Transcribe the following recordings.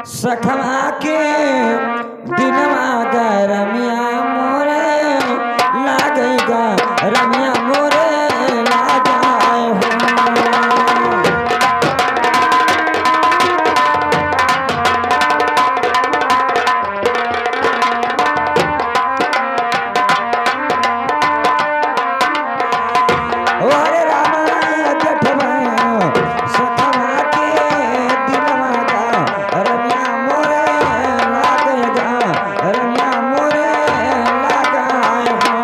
सखमा के दिनवा गा रमिया मोरे लागेगा रमिया मोरे लागाए हो। अरे रामा जठवा सखमा के दिनवा गा रमिया मोरे लागेगा रमिया मोरे लागाए हो।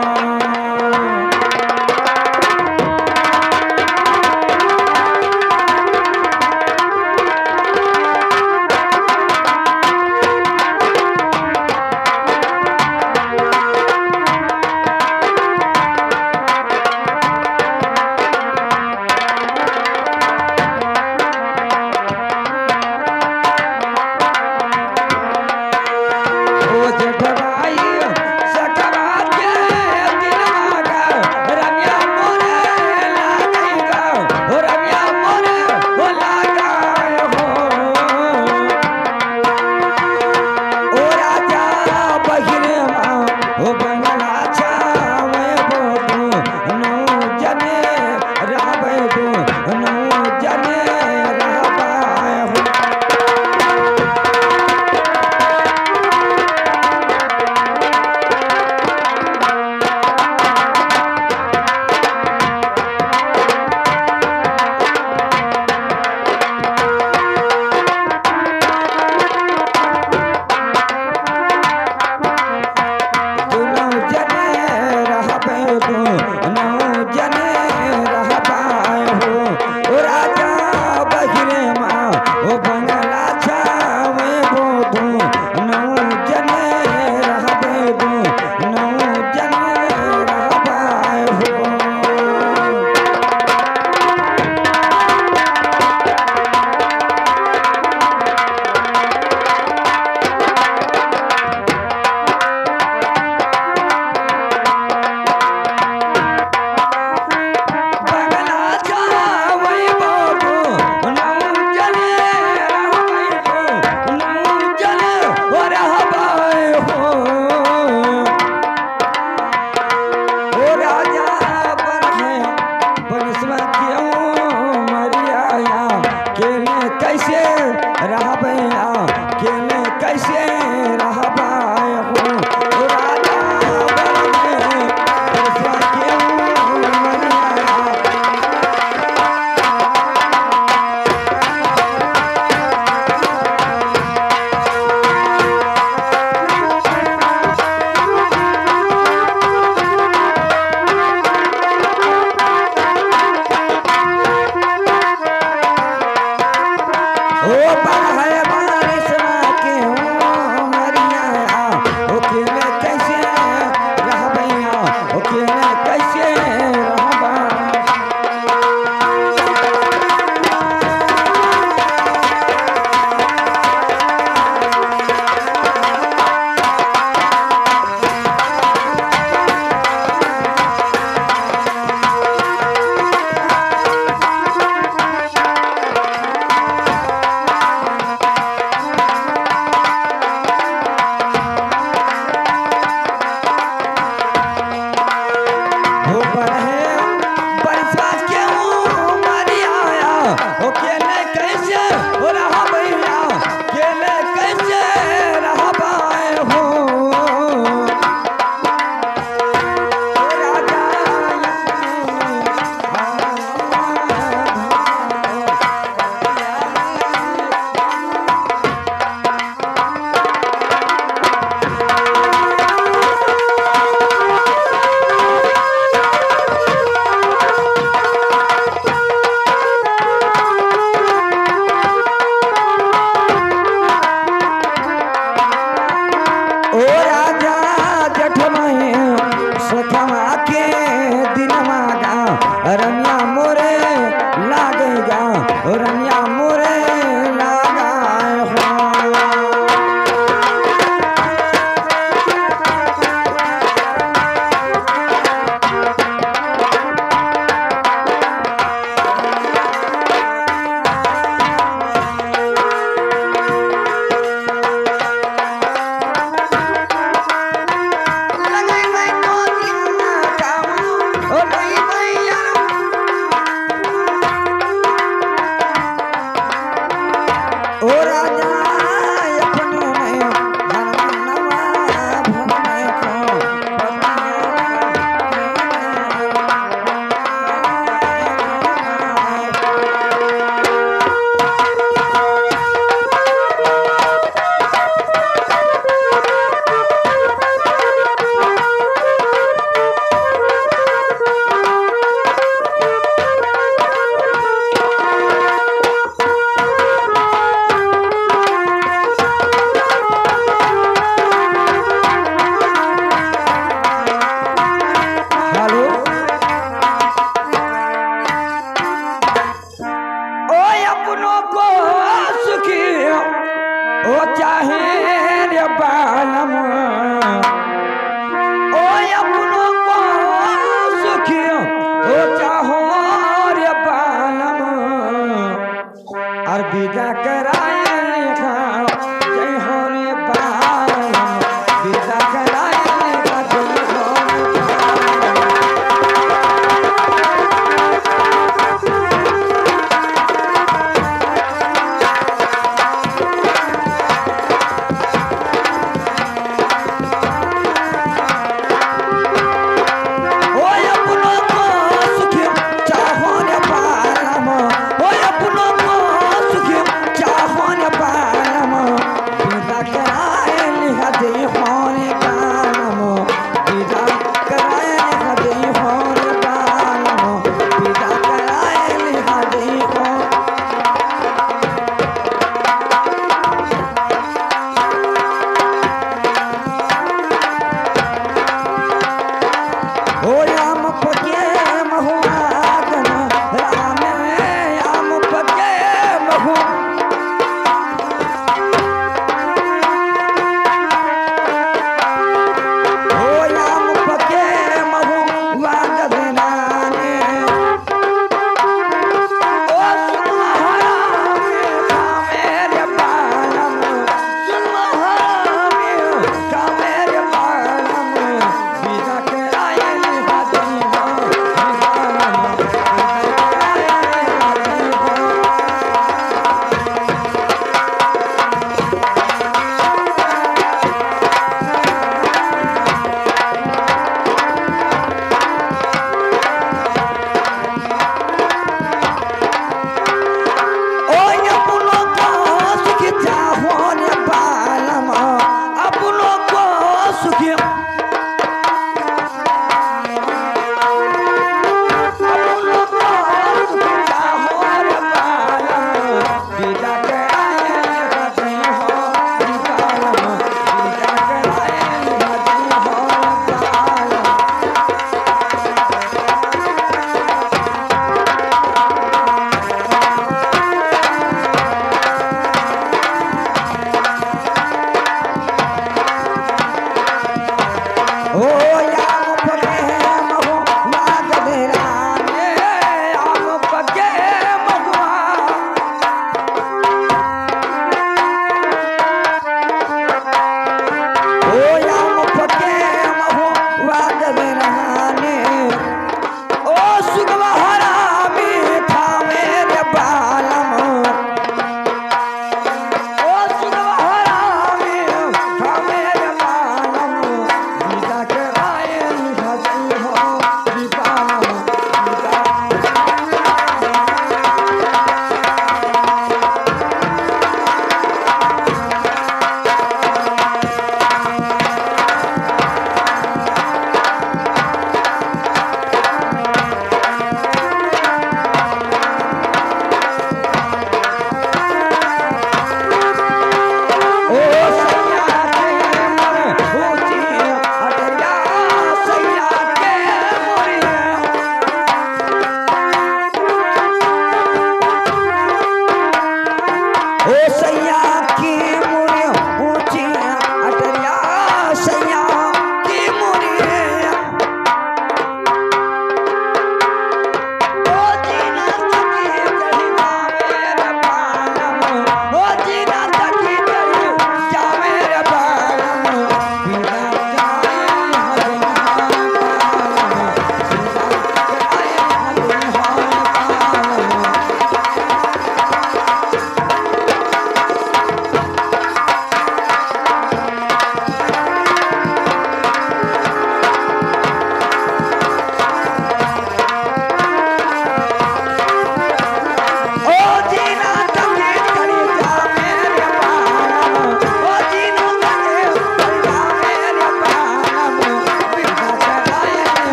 ओ जठवाई सखमा के दिनवा गा रमिया मोरे लागेगा ओ रमिया मोरे ओ लागाए हो। ओ राजा बहिरे माँ ओ बंगला छावे बोबू नौ जने रावे दो नौ जने रावाए हो। तू नौ जने रहबे दो नौ जने रहबाए हो। ओ राजा बहिरे माँ ओ बंगला छावे बोबू नौ जने रहबे दो नौ जने रहबाए हो। बंगला छावे बोबू नौ जने रहबे दो नौ जने रहबाए हो। ओ राजा बरहे बनस्वा क्यों मरिया केले कैसे रहबे केले कैसे रहबाए हो। ओ राजा बरहे बनस्वा क्यों मरिया ओ बरहे बनस्वा क्यों मरिया ओ केले कैसे रहबे ओ केले कैसे रहबा। ओ बरहे बनस्वा क्यों मरिया ओ केले कैसे रहबे केले कैसे रहबाए हो। ओ राजा ओ राजा जठमहि सखमा के दिनवा गा रमिया मोरे लागेगा ओ रमिया मोरे लागाए हो। अपनों को सुखी ओ चाहे रे बालम ओ अपनों को सुखी ओ चाहो रे बालम और विदा कराए लिखा जय हो रे बालम विदा कराए लिखा जय हो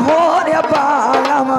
हो रे बालम